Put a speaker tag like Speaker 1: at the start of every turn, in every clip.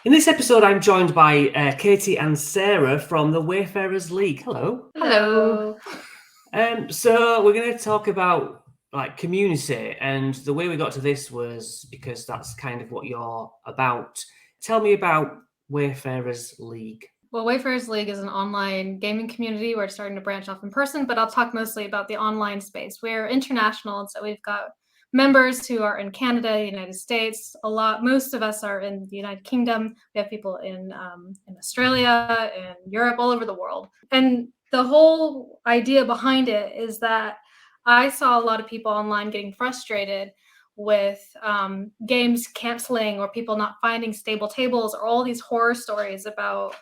Speaker 1: In this episode, I'm joined by Katie and Sarah from the Wayfarers League. Hello.
Speaker 2: Hello.
Speaker 1: So we're going to talk about like community, and the way we got to this was because that's kind of what you're about. Tell me about Wayfarers League.
Speaker 2: Well, Wayfarers League is an online gaming community. We're starting to branch off in person, but I'll talk mostly about the online space. We're international, and so we've got members who are in Canada, United States. Most of us are in the United Kingdom. We have people in Australia and Europe, all over the world. And the whole idea behind it is that I saw a lot of people online getting frustrated with games canceling or people not finding stable tables, or all these horror stories about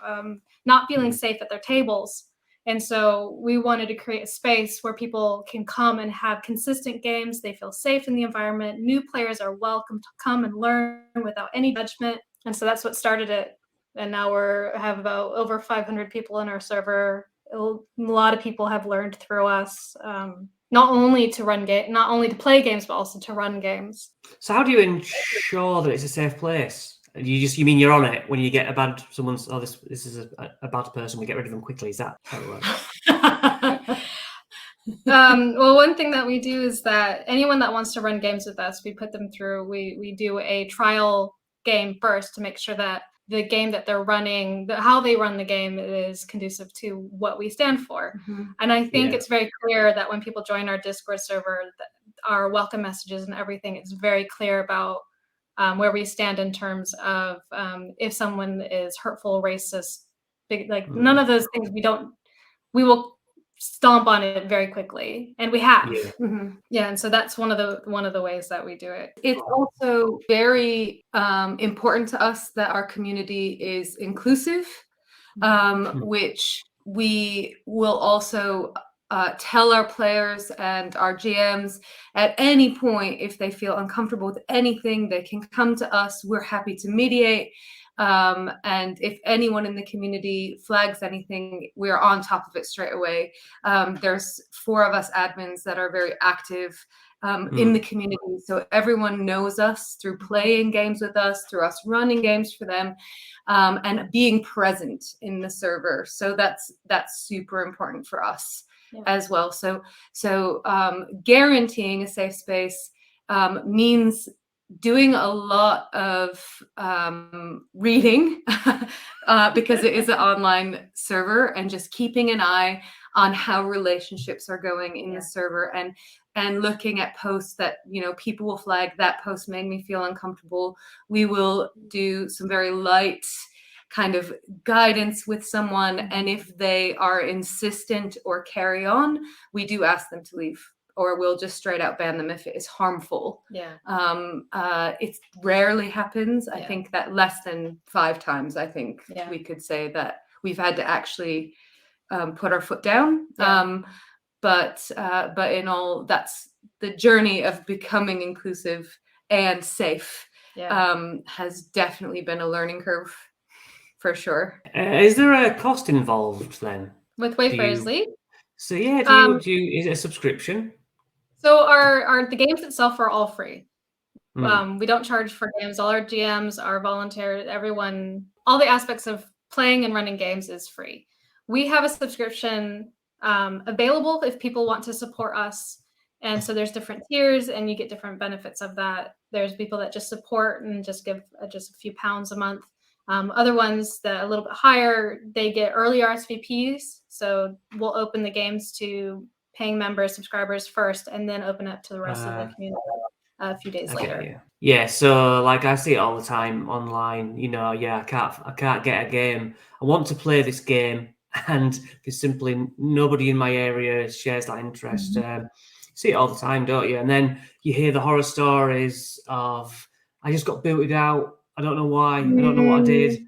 Speaker 2: not feeling safe at their tables. And so we wanted to create a space where people can come and have consistent games. They feel safe in the environment. New players are welcome to come and learn without any judgment. And so that's what started it. And now have about over 500 people in our server. A lot of people have learned through us. Not only to play games, but also to run games.
Speaker 1: So how do you ensure that it's a safe place? You mean you're on it when you get this is a bad person, we get rid of them quickly. Is that how it works?
Speaker 2: Well, one thing that we do is that anyone that wants to run games with us, we put them through, we do a trial game first to make sure that the game that they're running, how they run the game is conducive to what we stand for. Mm-hmm. And I think it's very clear that when people join our Discord server, our welcome messages and everything, it's very clear about where we stand in terms of if someone is hurtful, racist, none of those things we will stomp on it very quickly, and we have. And so that's one of the ways that we do it.
Speaker 3: It's also very important to us that our community is inclusive, which we will also tell our players and our GMs at any point, if they feel uncomfortable with anything, they can come to us. We're happy to mediate. And if anyone in the community flags anything, we're on top of it straight away. There's 4 of us admins that are very active in the community. So everyone knows us through playing games with us, through us running games for them, and being present in the server. So that's super important for us as well. So guaranteeing a safe space means doing a lot of reading because it is an online server, and just keeping an eye on how relationships are going in the server, and looking at posts that, people will flag, that post made me feel uncomfortable. We will do some very light kind of guidance with someone, and if they are insistent or carry on, we do ask them to leave, or we'll just straight out ban them if it is harmful. It rarely happens. I think that less than 5 times, we could say that we've had to actually put our foot down. But in all, that's the journey of becoming inclusive and safe. Has definitely been a learning curve, for sure.
Speaker 1: Is there a cost involved then
Speaker 2: with Wayfarers League?
Speaker 1: So do you is it a subscription?
Speaker 2: So the games itself are all free. We don't charge for games. All our GMs, our volunteers, everyone, all the aspects of playing and running games is free. We have a subscription available if people want to support us. And so there's different tiers, and you get different benefits of that. There's people that just support and just give just a few pounds a month. Other ones that are a little bit higher, they get early RSVPs. So we'll open the games to paying members, subscribers first, and then open up to the rest of the community a few days later.
Speaker 1: Yeah, so like I see it all the time online. I can't get a game. I want to play this game, and there's simply nobody in my area shares that interest. See it all the time, don't you? And then you hear the horror stories of, I just got booted out. I don't know why. I don't know what I did.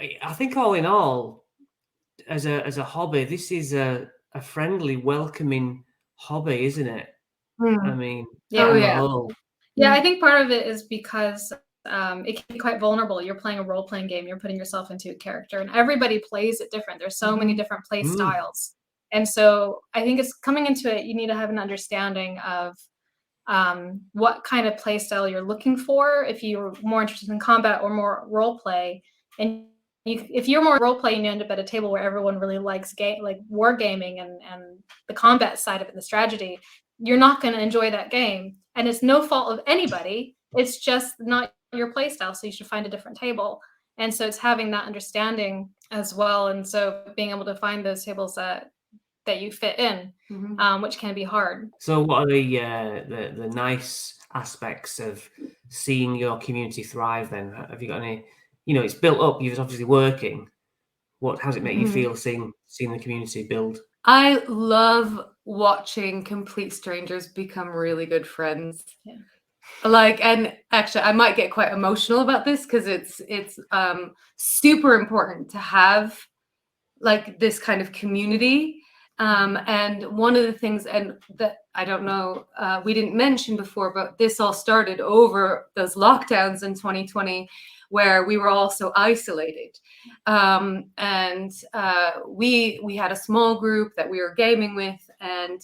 Speaker 1: I think all in all, as a hobby, this is a friendly, welcoming hobby, isn't it? I mean,
Speaker 2: I think part of it is because it can be quite vulnerable. You're playing a role-playing game. You're putting yourself into a character, and everybody plays it different. There's so many different play styles. And so I think it's coming into it, you need to have an understanding of what kind of play style you're looking for, if you're more interested in combat or more role play. And if you're more role play and you end up at a table where everyone really likes like war gaming and the combat side of it, the strategy, you're not going to enjoy that game. And it's no fault of anybody. It's just not your play style. So you should find a different table. And so it's having that understanding as well. And so being able to find those tables that you fit in, which can be hard.
Speaker 1: So what are the nice aspects of seeing your community thrive then? Have you got any, it's built up, you're obviously working. How does it make you feel seeing the community build?
Speaker 3: I love watching complete strangers become really good friends.
Speaker 2: Yeah.
Speaker 3: And actually I might get quite emotional about this because it's super important to have like this kind of community. And one of the things, and that I don't know, we didn't mention before, but this all started over those lockdowns in 2020 where we were all so isolated. And we had a small group that we were gaming with, and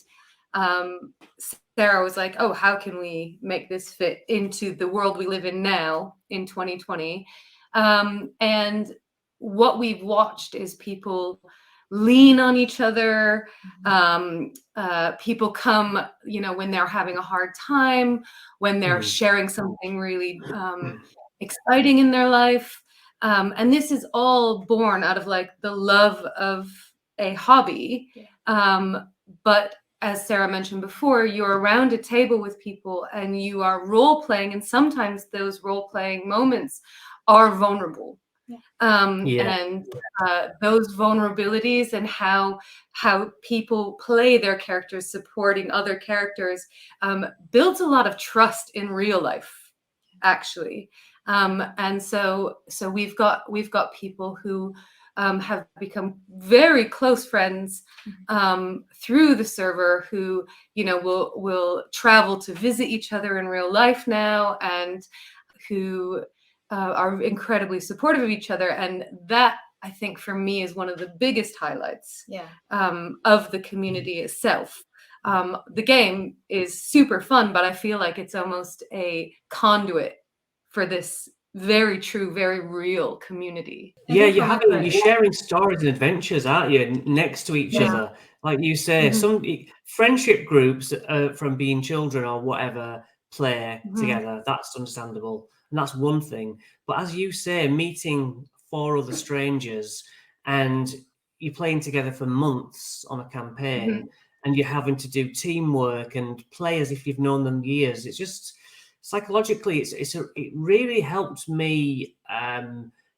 Speaker 3: Sarah was like, oh, how can we make this fit into the world we live in now in 2020? And what we've watched is people lean on each other. People come, when they're having a hard time, when they're sharing something really exciting in their life. And this is all born out of like the love of a hobby. But as Sarah mentioned before, you're around a table with people and you are role playing, and sometimes those role playing moments are vulnerable. And those vulnerabilities and how people play their characters supporting other characters builds a lot of trust in real life, actually. And so we've got people who have become very close friends through the server, who will travel to visit each other in real life now, and who are incredibly supportive of each other. And that, I think, for me, is one of the biggest highlights of the community itself. The game is super fun, but I feel like it's almost a conduit for this very true, very real community.
Speaker 1: Yeah, you're sharing stories and adventures, aren't you, next to each other? Like you say, some friendship groups from being children or whatever play together. That's understandable. And that's one thing. But as you say, meeting 4 other strangers and you're playing together for months on a campaign and you're having to do teamwork and play as if you've known them years. It's just psychologically, it really helped me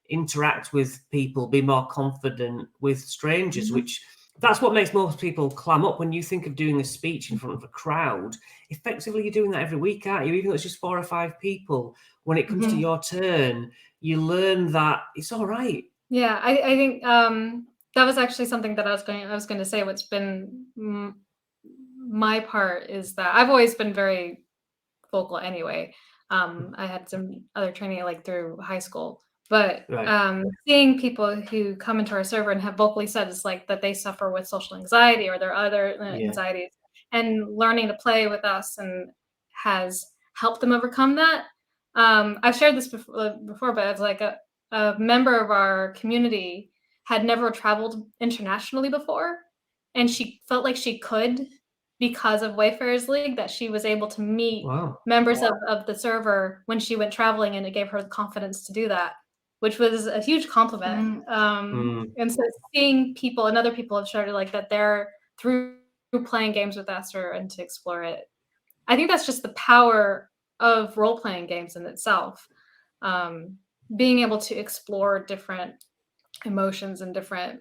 Speaker 1: interact with people, be more confident with strangers, which that's what makes most people clam up. When you think of doing a speech in front of a crowd, effectively you're doing that every week, aren't you? Even though it's just 4 or 5 people, when it comes to your turn, you learn that it's all right.
Speaker 2: Yeah, I think that was actually something that I was going to say. What's been my part is that I've always been very vocal anyway. I had some other training like through high school, but seeing people who come into our server and have vocally said it's like that they suffer with social anxiety or their other anxieties, and learning to play with us and has helped them overcome that. I've shared this before, but it's like a member of our community had never traveled internationally before, and she felt like she could because of Wayfarer's League, that she was able to meet members of the server when she went traveling, and it gave her the confidence to do that, which was a huge compliment. And so seeing people and other people have shared like that they're through playing games with us and to explore it. I think that's just the power of role-playing games in itself. Being able to explore different emotions and different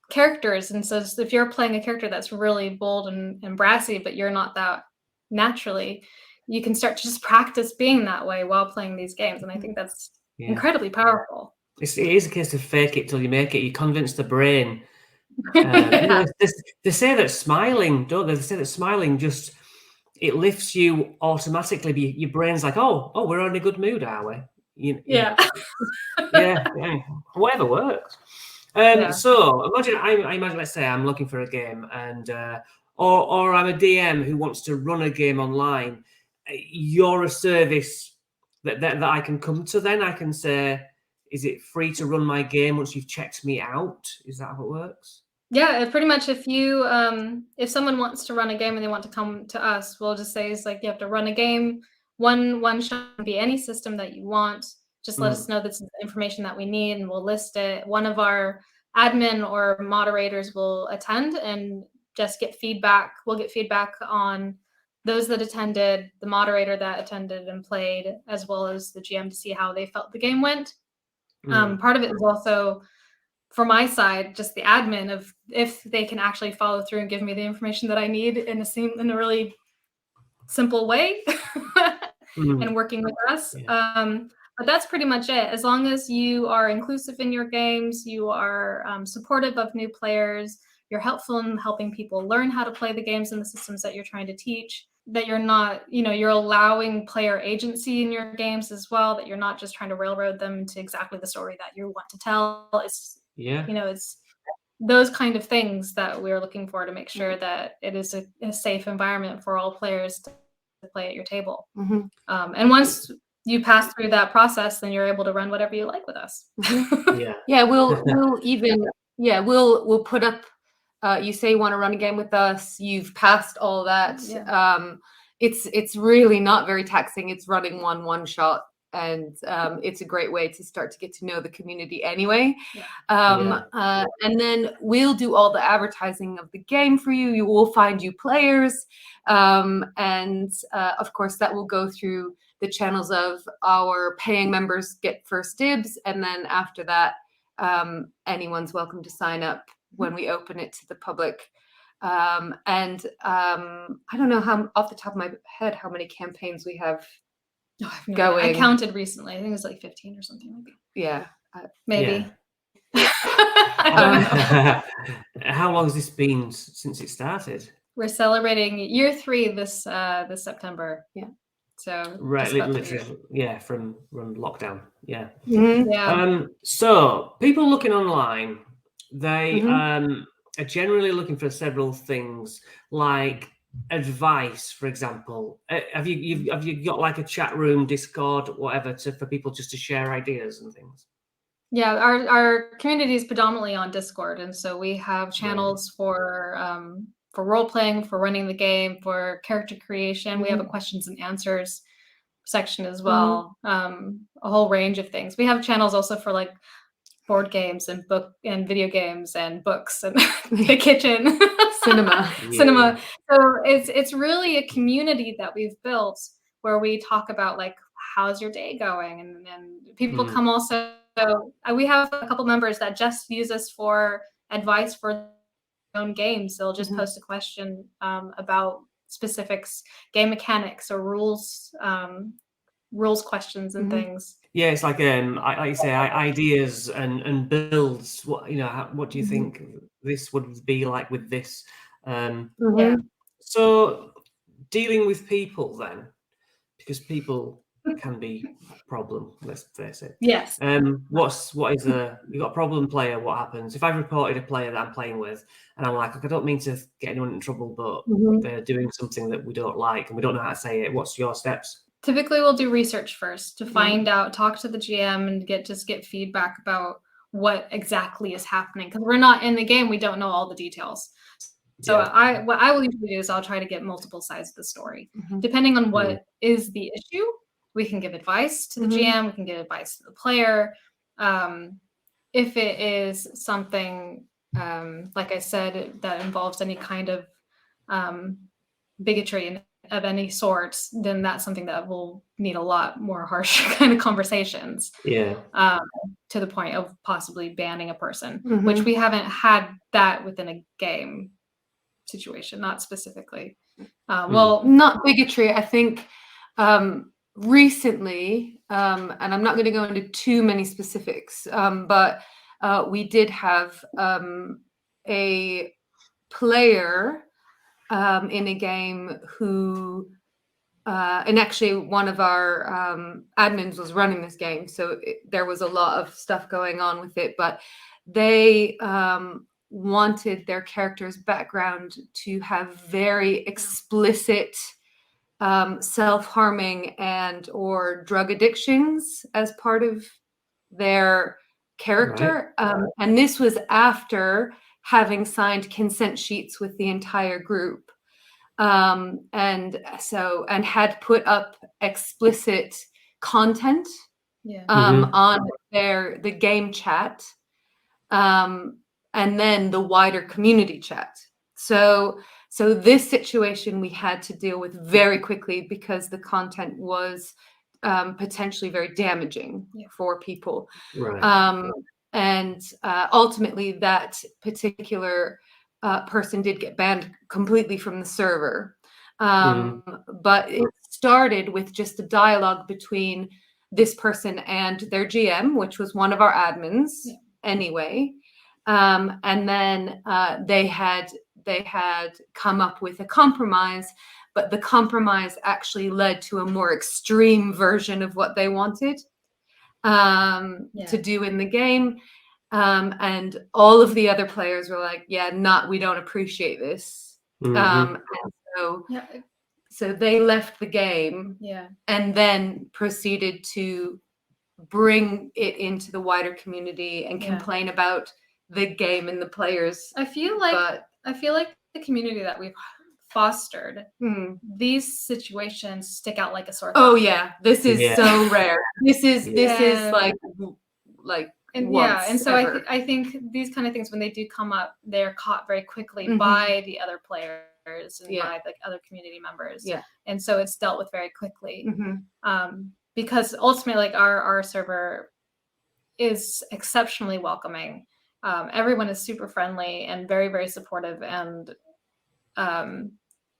Speaker 2: characters. And so if you're playing a character that's really bold and brassy, but you're not that naturally, you can start to just practice being that way while playing these games. And I think that's incredibly powerful.
Speaker 1: It is a case of fake it till you make it. You convince the brain. They say that smiling, don't they? They say that smiling just, it lifts you automatically. Your brain's like, oh, we're in a good mood, are we? Whatever works. So imagine, let's say I'm looking for a game, and or I'm a DM who wants to run a game online, you're a service that I can come to. Then I can say, is it free to run my game once you've checked me out? Is that how it works?
Speaker 2: Yeah, pretty much if someone wants to run a game and they want to come to us, we'll just say it's like you have to run a game. One shot can be any system that you want. Just let us know this is the information that we need and we'll list it. One of our admin or moderators will attend and just get feedback. We'll get feedback on those that attended, the moderator that attended and played, as well as the GM to see how they felt the game went. Part of it is also, for my side, just the admin of if they can actually follow through and give me the information that I need in a really simple way and working with us.
Speaker 1: Yeah.
Speaker 2: But that's pretty much it. As long as you are inclusive in your games, you are supportive of new players, you're helpful in helping people learn how to play the games and the systems that you're trying to teach, that you're not, you're allowing player agency in your games as well, that you're not just trying to railroad them to exactly the story that you want to tell. It's those kind of things that we're looking for to make sure that it is a safe environment for all players to play at your table. And once you pass through that process, then you're able to run whatever you like with us.
Speaker 3: We'll put up, you say you want to run a game with us, you've passed all that. It's really not very taxing. It's running one shot, and it's a great way to start to get to know the community anyway. And then we'll do all the advertising of the game for you. You will find you players, and of course that will go through the channels of our paying members get first dibs, and then after that anyone's welcome to sign up when we open it to the public. I don't know how off the top of my head how many campaigns we have going.
Speaker 2: I counted recently. I think it was like 15 or something like that.
Speaker 3: Yeah.
Speaker 2: Maybe.
Speaker 1: How long has this been since it started?
Speaker 2: We're celebrating year 3 this September.
Speaker 3: Yeah.
Speaker 2: So
Speaker 1: right, literally, from lockdown. Yeah. So people looking online, they are generally looking for several things, like advice, for example. Have you got like a chat room, Discord, whatever, for people just to share ideas and things?
Speaker 2: Yeah, our community is predominantly on Discord, and so we have channels for role playing, for running the game, for character creation. We have a questions and answers section as well. A whole range of things. We have channels also for like board games and video games and books and the kitchen, cinema. So it's really a community that we've built where we talk about like, how's your day going, and people come also. So we have a couple members that just use us for advice for their own games. They'll just post a question about specifics, game mechanics, or rules questions and things.
Speaker 1: Yeah, it's like like you say, ideas and builds. What do you think this would be like with this? So dealing with people then, because people can be a problem, let's face it.
Speaker 2: Yes.
Speaker 1: What is you got a problem player, what happens? If I've reported a player that I'm playing with and I'm like, I don't mean to get anyone in trouble, but they're doing something that we don't like and we don't know how to say it, what's your steps?
Speaker 2: Typically we'll do research first to find out, talk to the GM and get feedback about what exactly is happening, because we're not in the game, we don't know all the details. So what I will usually do is I'll try to get multiple sides of the story. Depending on what is the issue, we can give advice to the GM, we can give advice to the player. If it is something, like I said, that involves any kind of bigotry of any sort, then that's something that will need a lot more harsh kind of conversations. To the point of possibly banning a person, which we haven't had that within a game situation, not specifically. Well,
Speaker 3: not bigotry. I think recently, and I'm not going to go into too many specifics, but we did have a player in a game who, and actually one of our admins was running this game, so there was a lot of stuff going on with it, but they wanted their character's background to have very explicit self-harming and or drug addictions as part of their character. And this was after having signed consent sheets with the entire group. And had put up explicit content on the game chat, and then the wider community chat. So this situation we had to deal with very quickly because the content was potentially very damaging for people. And ultimately that particular person did get banned completely from the server. But it started with just a dialogue between this person and their GM, which was one of our admins anyway. And then they had come up with a compromise, but the compromise actually led to a more extreme version of what they wanted to do in the game. And all of the other players were like, we don't appreciate this. And so they left the game and then proceeded to bring it into the wider community and complain about the game and the players.
Speaker 2: I feel like the community that we've fostered, these situations stick out like a sore thumb.
Speaker 3: Oh yeah, this is so rare. This is like
Speaker 2: and
Speaker 3: once
Speaker 2: and so
Speaker 3: ever.
Speaker 2: I think these kind of things, when they do come up, they're caught very quickly by the other players and by like other community members. And so it's dealt with very quickly. Because ultimately, like our server is exceptionally welcoming. Everyone is super friendly and very, very supportive, and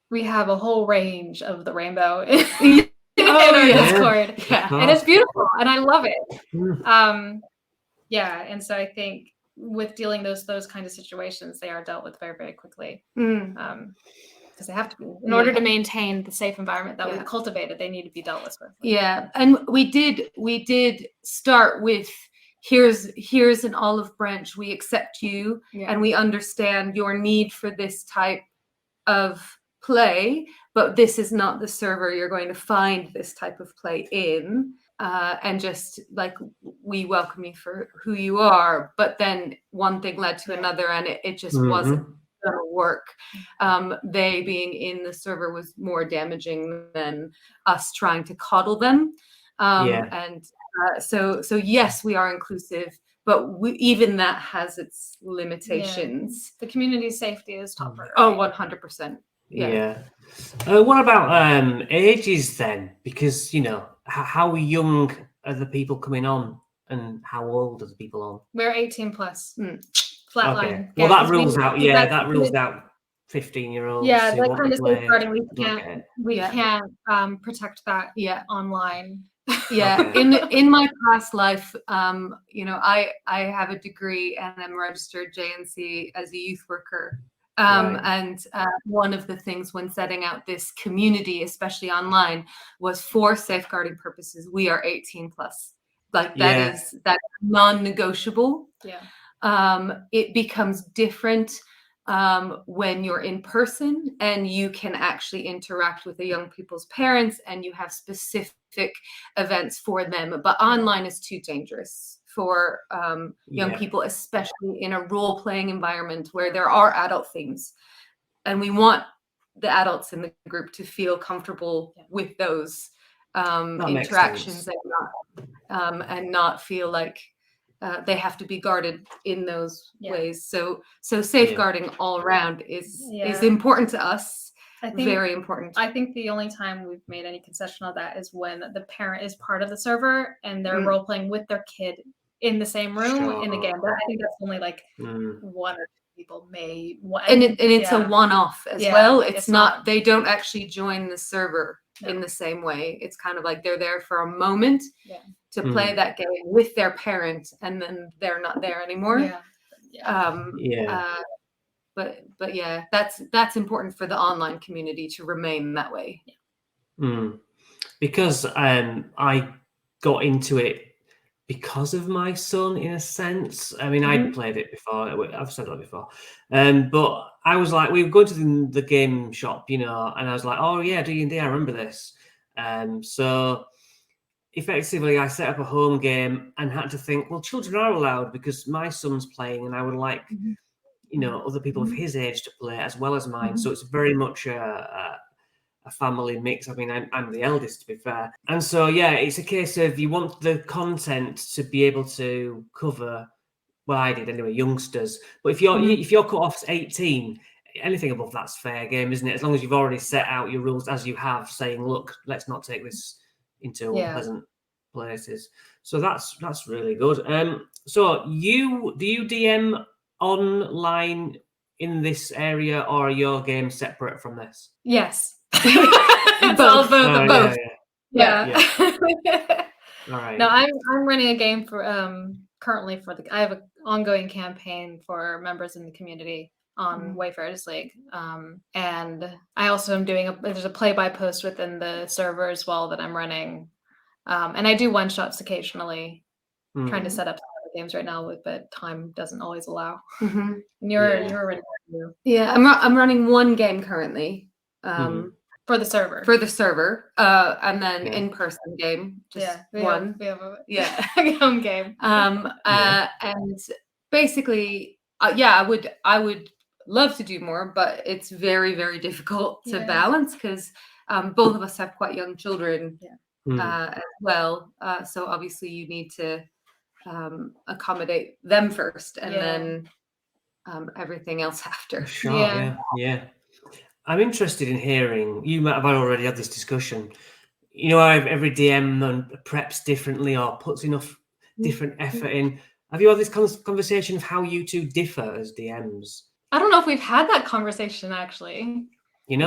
Speaker 2: we have a whole range of the rainbow in our Discord, and it's beautiful, and I love it. And so I think with dealing those kind of situations, they are dealt with very, very quickly. Because they have to be in order to maintain the safe environment that we've cultivated. They need to be dealt with swiftly.
Speaker 3: And we did start with here's an olive branch. We accept you, and we understand your need for this type of play, but this is not the server you're going to find this type of play in. And just like, we welcome you for who you are. But then one thing led to another, and it just wasn't going to work. They being in the server was more damaging than us trying to coddle them. And so yes, we are inclusive, but even that has its limitations.
Speaker 2: The community safety is top priority.
Speaker 3: Oh, 100%.
Speaker 1: What about ages then? Because how young are the people coming on, and how old are the people on?
Speaker 2: We're 18 plus. Flatline.
Speaker 1: Well, that rules out. That rules out 15-year-olds.
Speaker 2: Yeah, that kind of safeguarding. We can't protect that online.
Speaker 3: In my past life, I have a degree and I'm registered JNC as a youth worker. And one of the things when setting out this community, especially online, was for safeguarding purposes. We are 18 plus. Like that's non-negotiable. It becomes different when you're in person and you can actually interact with the young people's parents and you have specific events for them. But online is too dangerous for young people, especially in a role-playing environment where there are adult themes. And we want the adults in the group to feel comfortable with those interactions and not feel like they have to be guarded in those ways. So safeguarding all around is important to us. I think, very important.
Speaker 2: I think the only time we've made any concession of that is when the parent is part of the server and they're role playing with their kid in the same room in the game. But I think that's only like one or two people may.
Speaker 3: And it's a one-off as well. It's not. They don't actually join the server in the same way. It's kind of like they're there for a moment to play that game with their parent, and then they're not there anymore. But yeah, that's important for the online community to remain that way.
Speaker 1: Because I got into it because of my son, in a sense. I mean, I'd played it before. I've said that before. But I was like, we were going to the game shop, and I was like, oh yeah, D&D, I remember this. So effectively, I set up a home game and had to think, well, children are allowed because my son's playing, and I would like, other people of his age to play as well as mine. So it's very much a family mix. I mean, I'm the eldest, to be fair. And so, yeah, it's a case of you want the content to be able to cover, well, I did anyway, youngsters. But if your cut-off's 18, anything above that's fair game, isn't it? As long as you've already set out your rules as you have, saying, look, let's not take this into unpleasant places. So that's really good. So do you DM online in this area, or are your games separate from this?
Speaker 2: Yes. It's all both. Yeah.
Speaker 1: All right.
Speaker 2: No, I'm running a game for currently I have an ongoing campaign for members in the community on Wayfarers League. And I also am doing there's a play-by post within the server as well that I'm running. And I do one-shots occasionally, trying to set up some games right now, but time doesn't always allow. And you're running.
Speaker 3: Yeah, I'm running one game currently.
Speaker 2: For the server.
Speaker 3: And then in-person game, just one.
Speaker 2: We have a home game.
Speaker 3: And basically, I would love to do more, but it's very, very difficult to balance because both of us have quite young children as well. So obviously you need to accommodate them first, and then everything else after.
Speaker 1: Sure, yeah. I'm interested in hearing, you might have already had this discussion, every DM preps differently or puts enough different effort in. Have you had this conversation of how you two differ as DMs?
Speaker 2: I don't know if we've had that conversation, actually.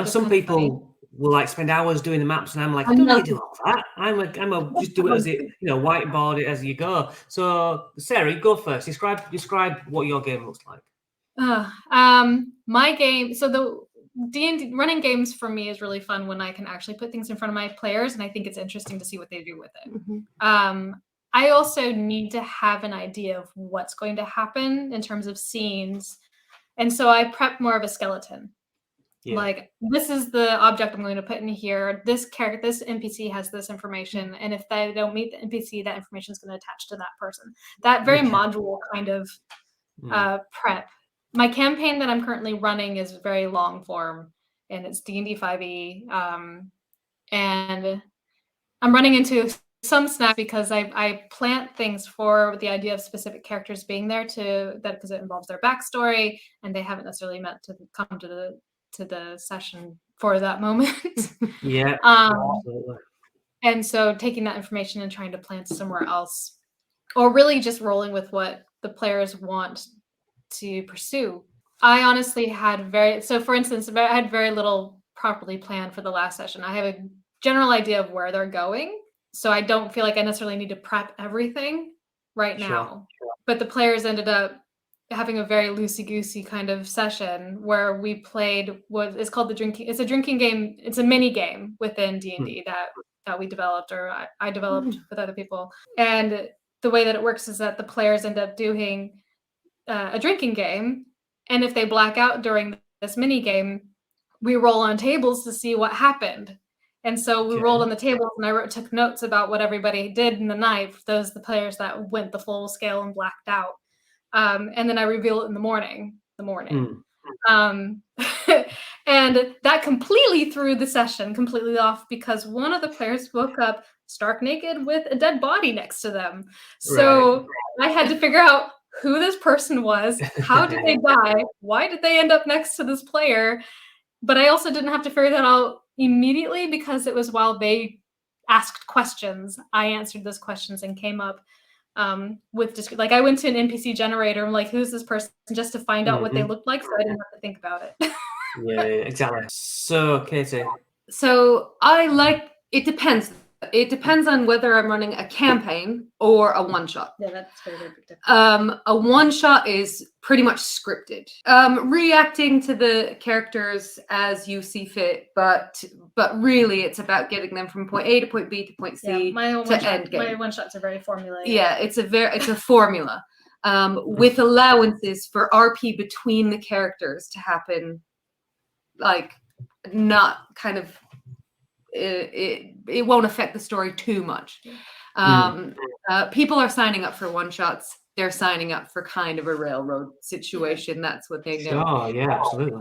Speaker 1: Some people will like spend hours doing the maps, and I'm like, I don't really do all that. I'm a just do it as it, whiteboard it as you go. So Sarah, you go first. Describe what your game looks like.
Speaker 2: My game, so the D&D running games for me is really fun when I can actually put things in front of my players, and I think it's interesting to see what they do with it. I also need to have an idea of what's going to happen in terms of scenes, and so I prep more of a skeleton. Like, this is the object I'm going to put in here. This NPC has this information, and if they don't meet the NPC, that information is going to attach to that person. That very module kind of prep. My campaign that I'm currently running is very long form, and it's D&D 5e. And I'm running into some snap because I plant things for the idea of specific characters being there because it involves their backstory, and they haven't necessarily met to come to the session for that moment.
Speaker 1: Absolutely.
Speaker 2: And so taking that information and trying to plant somewhere else, or really just rolling with what the players want to pursue. I honestly had for instance, I had very little properly planned for the last session. I have a general idea of where they're going, so I don't feel like I necessarily need to prep everything right now. Sure. But the players ended up having a very loosey-goosey kind of session where we played what is called it's a drinking game. It's a mini game within D&D that we developed, or I developed with other people. And the way that it works is that the players end up doing a drinking game, and if they black out during this mini game, we roll on tables to see what happened. And so we rolled on the tables, and I took notes about what everybody did in the night, the players that went the full scale and blacked out. And then I reveal it in the morning. And that completely threw the session completely off, because one of the players woke up stark naked with a dead body next to them. So I had to figure out who this person was, how did they die, why did they end up next to this player? But I also didn't have to figure that out immediately, because it was while they asked questions, I answered those questions and came up with just like, I went to an NPC generator. I'm like, who's this person, just to find out what they looked like, so I didn't have to think about it.
Speaker 1: Yeah, exactly. So Katie,
Speaker 3: so it depends. It depends on whether I'm running a campaign or a one-shot.
Speaker 2: Yeah, that's very, very different.
Speaker 3: A one-shot is pretty much scripted, reacting to the characters as you see fit, but really it's about getting them from point A to point B to point C
Speaker 2: my
Speaker 3: end game.
Speaker 2: My one-shots are very formulaic.
Speaker 3: Yeah, it's a formula with allowances for RP between the characters to happen, like not kind of. It won't affect the story too much. People are signing up for one-shots. They're signing up for kind of a railroad situation. That's what they know.
Speaker 1: Oh, yeah, absolutely.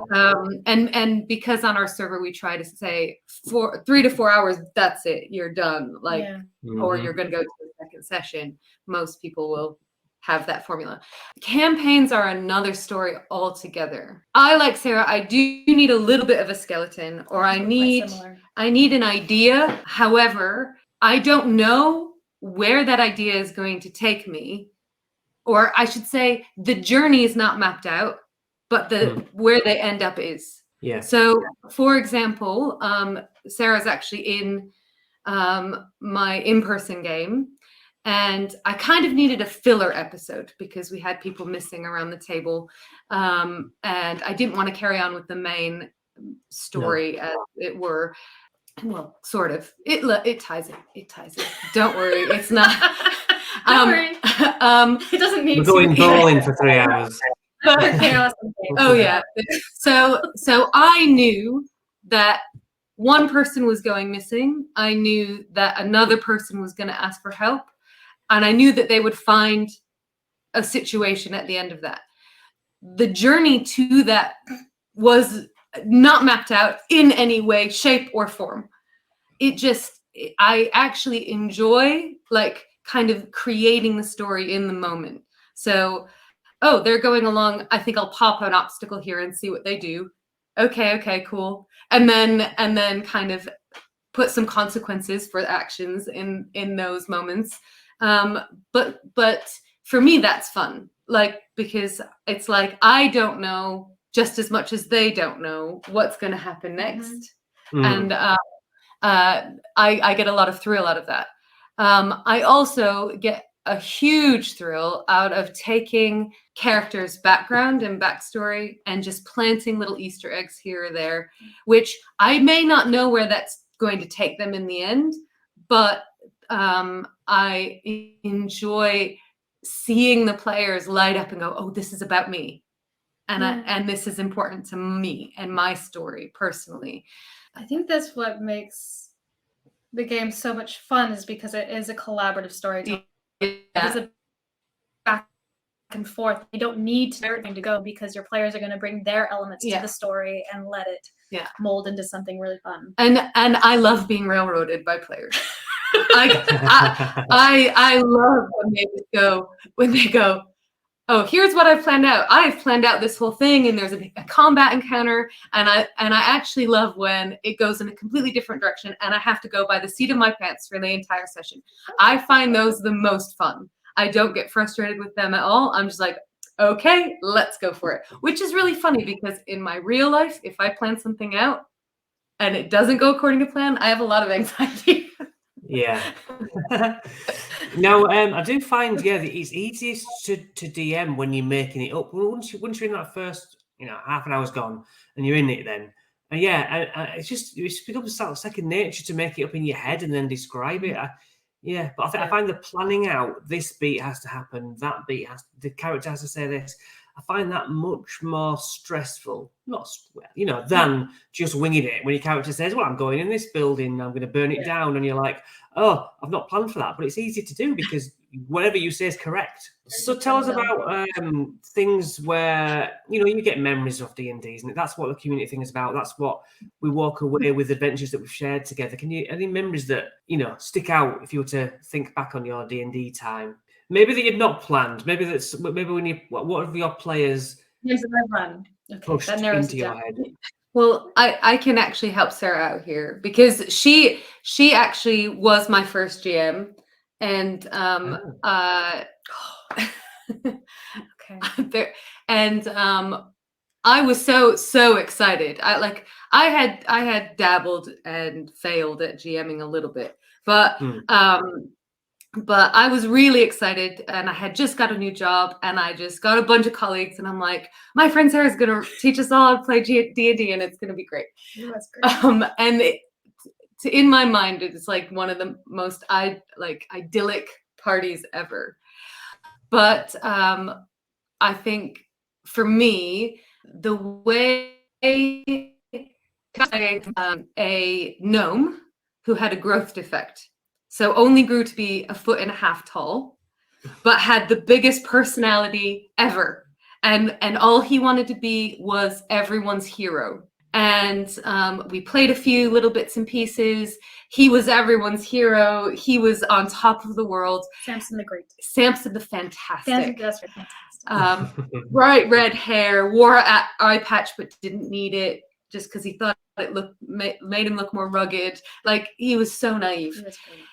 Speaker 3: And because on our server we try to say 3 to 4 hours, that's it, you're done. Like, or you're going to go to the second session. Most people will have that formula. Campaigns are another story altogether. I, like Sarah, I do need a little bit of a skeleton, or I need an idea. However, I don't know where that idea is going to take me, or I should say the journey is not mapped out, but where they end up is.
Speaker 1: Yeah.
Speaker 3: So, for example, Sarah's actually in my in-person game. And I kind of needed a filler episode because we had people missing around the table. And I didn't want to carry on with the main story as it were. Well, sort of. It ties it. It ties it. Don't worry. It's not.
Speaker 2: Don't worry.
Speaker 3: It doesn't need
Speaker 1: We're going bowling for 3 hours.
Speaker 3: Oh, yeah. So I knew that one person was going missing. I knew that another person was going to ask for help. And I knew that they would find a situation at the end of that. The journey to that was not mapped out in any way, shape, or form. I actually enjoy like kind of creating the story in the moment. So, they're going along. I think I'll pop an obstacle here and see what they do. Okay, cool. And then kind of put some consequences for actions in those moments. But for me, that's fun. Like, because it's like, I don't know just as much as they don't know what's going to happen next. And I get a lot of thrill out of that. I also get a huge thrill out of taking characters' background and backstory and just planting little Easter eggs here or there, which I may not know where that's going to take them in the end, but I enjoy seeing the players light up and go, oh, this is about me. And this is important to me and my story personally.
Speaker 2: I think that's what makes the game so much fun, is because it is a collaborative storytelling. It is a back and forth. You don't need everything to go because your players are going to bring their elements to the story and let it mold into something really fun.
Speaker 3: And I love being railroaded by players. I love when they go, oh, here's what I've planned out. I've planned out this whole thing, and there's a combat encounter, and I actually love when it goes in a completely different direction, and I have to go by the seat of my pants for the entire session. I find those the most fun. I don't get frustrated with them at all. I'm just like, okay, let's go for it. Which is really funny because in my real life, if I plan something out and it doesn't go according to plan, I have a lot of anxiety.
Speaker 1: Yeah. No, I do find that it's easiest to DM when you're making it up. Once you're in that first, half an hour's gone and you're in it then. And it becomes second nature to make it up in your head and then describe it. But I find the planning out, this beat has to happen, that beat the character has to say this. I find that much more stressful, than just winging it. When your character says, well, I'm going in this building, I'm going to burn it down. And you're like, oh, I've not planned for that. But it's easy to do because whatever you say is correct. So tell us about things where, you get memories of D&D, isn't it? That's what the community thing is about. That's what we walk away with, adventures that we've shared together. Any memories that, stick out if you were to think back on your D&D time? Maybe that you'd not planned. Maybe when what have your players pushed into your head?
Speaker 3: Well, I can actually help Sarah out here because she actually was my first GM, and okay, and I was so excited. I had dabbled and failed at GMing a little bit, But
Speaker 1: Mm.
Speaker 3: but I was really excited, and I had just got a new job, and I just got a bunch of colleagues, and I'm like, my friend Sarah's gonna teach us all how to play D&D, and it's gonna be great.
Speaker 2: That's great.
Speaker 3: And in my mind, it's like one of the most idyllic parties ever. But I think for me, the way a gnome who had a growth defect, so only grew to be 1.5 feet tall, but had the biggest personality ever, and all he wanted to be was everyone's hero. And we played a few little bits and pieces. He was everyone's hero. He was on top of the world.
Speaker 2: Samson the Great.
Speaker 3: Samson the Fantastic.
Speaker 2: That's fantastic.
Speaker 3: Bright red hair, wore an eye patch but didn't need it just because he thought it made him look more rugged. Like, he was so naive.
Speaker 2: He was great.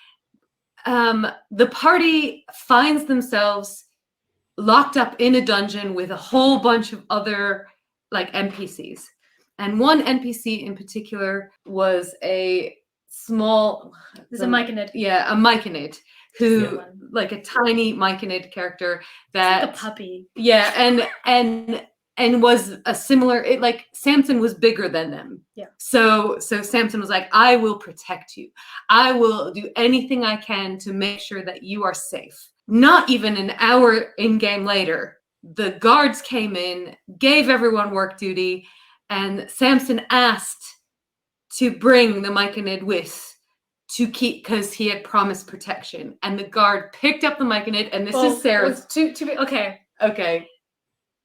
Speaker 3: The party finds themselves locked up in a dungeon with a whole bunch of other NPCs. And one NPC in particular was a small...
Speaker 2: There's a myconid.
Speaker 3: Yeah, a myconid, who, like a tiny myconid character that...
Speaker 2: Like a puppy.
Speaker 3: Yeah, and was a similar... Samson was bigger than them.
Speaker 2: Yeah.
Speaker 3: So Samson was like, I will protect you. I will do anything I can to make sure that you are safe. Not even an hour in-game later, the guards came in, gave everyone work duty, and Samson asked to bring the myconid to keep, because he had promised protection. And the guard picked up the myconid, and this is Sarah's...
Speaker 2: Okay.
Speaker 3: Okay.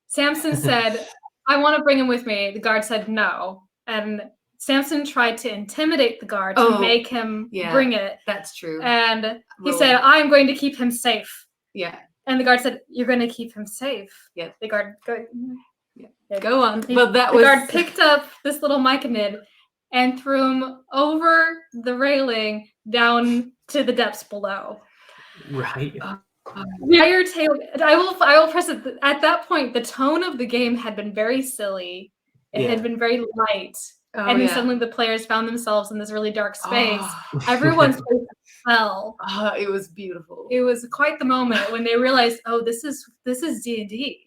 Speaker 2: Samson said, I want to bring him with me. The guard said no. And Samson tried to intimidate the guard to make him bring it.
Speaker 3: That's true.
Speaker 2: And he said, I'm going to keep him safe.
Speaker 3: Yeah.
Speaker 2: And the guard said, you're going to keep him safe.
Speaker 3: Yeah.
Speaker 2: The guard...
Speaker 3: Go on.
Speaker 2: The guard picked up this little myconid and threw him over the railing down to the depths below.
Speaker 1: Right.
Speaker 2: The entire tale. I will press it. At that point, the tone of the game had been very silly. It had been very light, and then suddenly the players found themselves in this really dark space. Everyone's face fell.
Speaker 3: It was beautiful.
Speaker 2: It was quite the moment when they realized, this is D&D.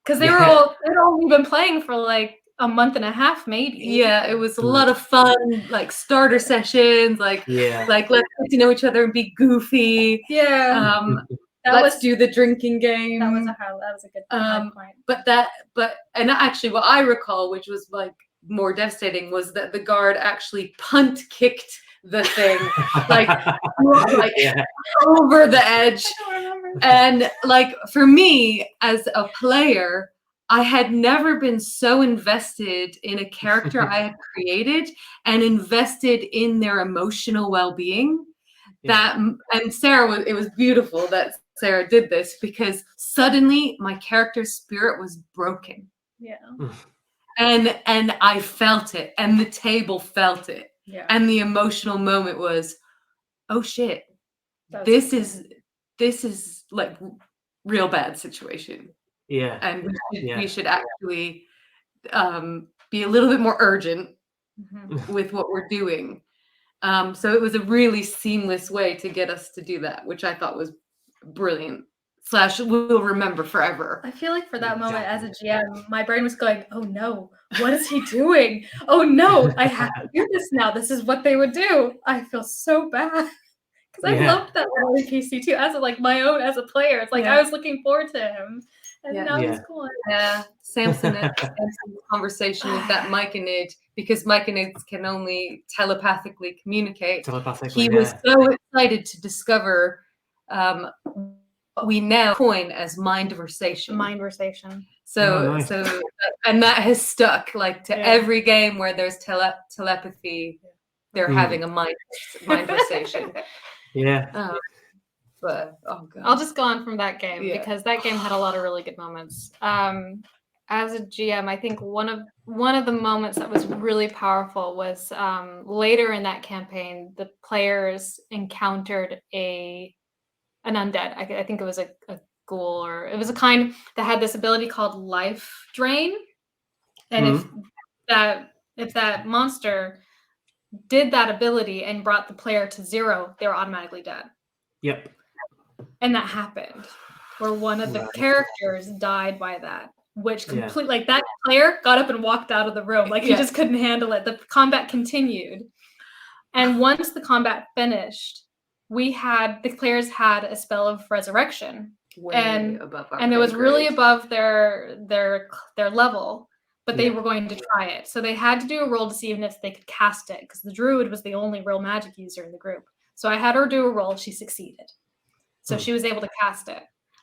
Speaker 2: Because they'd only been playing for like a month and a half, maybe.
Speaker 3: Yeah, it was a lot of fun, like starter sessions, like let's get to know each other and be goofy.
Speaker 2: Yeah.
Speaker 3: Let's do the drinking game.
Speaker 2: That was a good point.
Speaker 3: But actually, what I recall, which was like more devastating, was that the guard actually punt kicked the thing over the edge.
Speaker 2: I don't remember.
Speaker 3: And for me as a player, I had never been so invested in a character I had created and invested in their emotional well-being. And Sarah, it was beautiful that Sarah did this, because suddenly my character's spirit was broken.
Speaker 2: Yeah.
Speaker 3: And I felt it, and the table felt it.
Speaker 2: Yeah.
Speaker 3: And the emotional moment was, oh shit, this is like real bad situation.
Speaker 1: Yeah.
Speaker 3: And we should actually be a little bit more urgent with what we're doing. So it was a really seamless way to get us to do that, which I thought was brilliant. / we'll remember forever.
Speaker 2: I feel like for that moment as a GM, my brain was going, oh no, what is he doing? Oh no, I have to do this now. This is what they would do. I feel so bad. Because I loved that little NPC too, as a player. It's like I was looking forward to him. And now he's cool.
Speaker 3: Yeah. Samson's conversation with that myconid, because myconids can only telepathically communicate. He was so excited to discover what we now coin as mindversation. So and that has stuck to every game where there's telepathy. They're having a mindversation.
Speaker 2: Yeah.
Speaker 3: But oh god,
Speaker 2: I'll just go on from that game because that game had a lot of really good moments. As a GM, I think one of the moments that was really powerful was later in that campaign, the players encountered an undead. I think it was a ghoul, or it was a kind that had this ability called life drain, and if that monster did that ability and brought the player to 0, they were automatically dead.
Speaker 1: Yep.
Speaker 2: And that happened, where one of the characters died by that, which completely, like, that player got up and walked out of the room. Like, he just couldn't handle it. The combat continued. And once the combat finished, the players had a spell of resurrection. And it was really above their level, but they were going to try it. So they had to do a roll to see even if they could cast it, because the druid was the only real magic user in the group. So I had her do a roll. She succeeded. So she was able to cast it.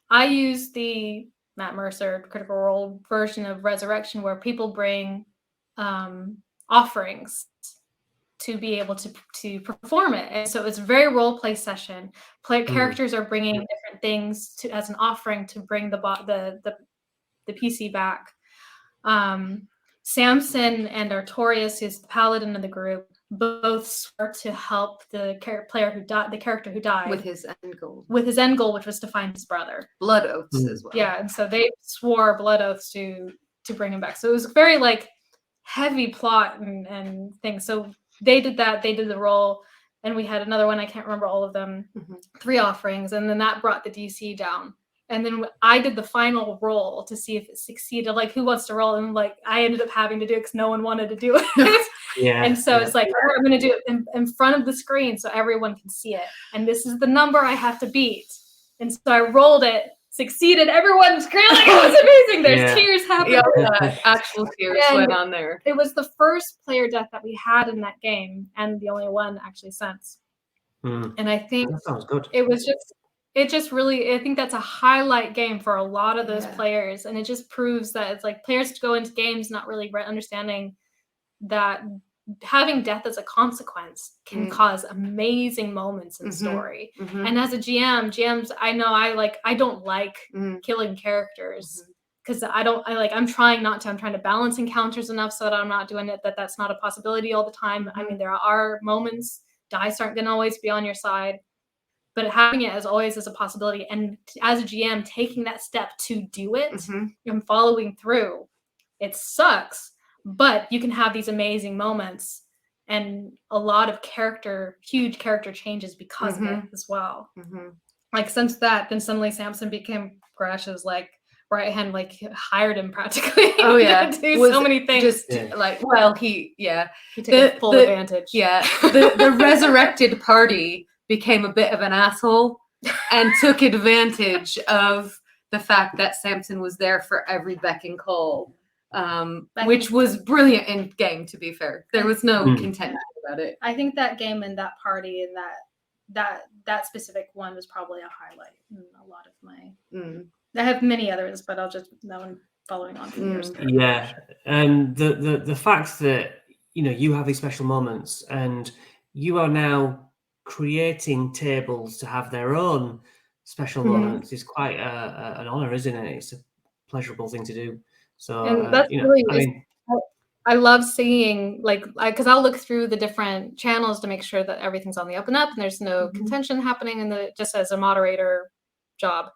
Speaker 2: I used the Matt Mercer Critical Role version of Resurrection, where people bring offerings to be able to perform it. And so it's a very role play session. Characters are bringing different things as an offering to bring the PC back. Samson and Artorias, who's the paladin of the group, both swore to help the character who died
Speaker 3: with his end goal,
Speaker 2: which was to find his brother.
Speaker 3: Blood oaths as well.
Speaker 2: Yeah, and so they swore blood oaths to bring him back. So it was very like heavy plot and things. So they did that. They did the roll, and we had another one. I can't remember all of them. 3 offerings, and then that brought the DC down. And then I did the final roll to see if it succeeded. Like, who wants to roll? And like, I ended up having to do it because no one wanted to do it. And so it's like, oh, I'm going to do it in front of the screen so everyone can see it. And this is the number I have to beat. And so I rolled it, succeeded. Everyone's screaming. It was amazing. There's tears happening.
Speaker 3: Actual tears went on there.
Speaker 2: It was the first player death that we had in that game, and the only one actually since. And I think
Speaker 1: that sounds good.
Speaker 2: It just really, I think that's a highlight game for a lot of those players. And it just proves that it's like players go into games not really understanding that having death as a consequence can cause amazing moments in story. And as a GMs, I know I don't like killing characters because I'm trying not to. I'm trying to balance encounters enough so that I'm not doing it, that's not a possibility all the time. I mean, there are moments, dice aren't going to always be on your side. But having it as always as a possibility, and as a GM, taking that step to do it and following through, it sucks. But you can have these amazing moments and a lot of huge character changes because of it as well. Like since that, then suddenly Samson became Grash's like right hand, like hired him practically. Oh yeah, to do so many things.
Speaker 3: He
Speaker 2: took full advantage.
Speaker 3: Yeah, the resurrected party became a bit of an asshole and took advantage of the fact that Samson was there for every beck and call, which was brilliant in game, to be fair. There was no contention about it.
Speaker 2: I think that game and that party and that specific one was probably a highlight in a lot of my... I have many others, but I'll just... that one following on from yours.
Speaker 1: Yeah, and the fact that, you have these special moments and you are now creating tables to have their own special moments is quite an honor, isn't it? It's a pleasurable thing to do. So
Speaker 2: and that's I love seeing because I'll look through the different channels to make sure that everything's on the up and up and there's no contention happening just as a moderator job.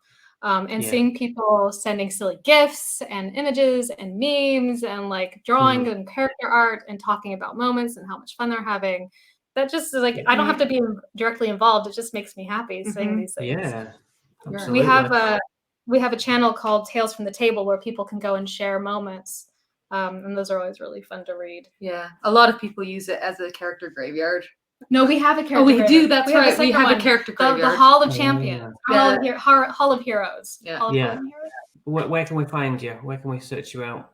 Speaker 2: Seeing people sending silly gifs and images and memes and drawing and character art and talking about moments and how much fun they're having. That just is I don't have to be directly involved. It just makes me happy seeing these things.
Speaker 1: Yeah, absolutely.
Speaker 2: We have a channel called Tales from the Table where people can go and share moments. And those are always really fun to read.
Speaker 3: Yeah. A lot of people use it as a character graveyard.
Speaker 2: No, we have a character
Speaker 3: graveyard. Do. That's right. We have a character graveyard.
Speaker 2: The Hall of Champions. Yeah. Hall of Heroes.
Speaker 1: Yeah. Where can we find you? Where can we search you out?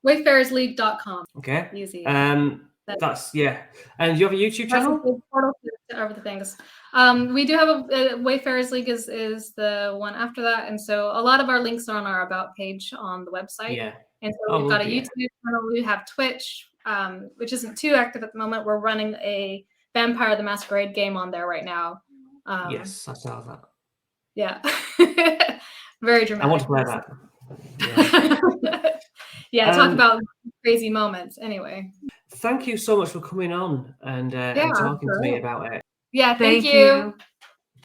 Speaker 2: Wayfarersleague.com.
Speaker 1: Okay.
Speaker 2: Easy.
Speaker 1: That's and you have a YouTube channel?
Speaker 2: Over the things. We do have a Wayfarers League is the one after that, and so a lot of our links are on our about page on the website.
Speaker 1: Yeah.
Speaker 2: And so we've got a YouTube channel. We have Twitch, which isn't too active at the moment. We're running a Vampire the Masquerade game on there right now.
Speaker 1: Yes, I saw that.
Speaker 2: Yeah. Very dramatic.
Speaker 1: I want to play that.
Speaker 2: Yeah. Talk about crazy moments. Anyway.
Speaker 1: Thank you so much for coming on and talking to me about it.
Speaker 2: Yeah, thank you.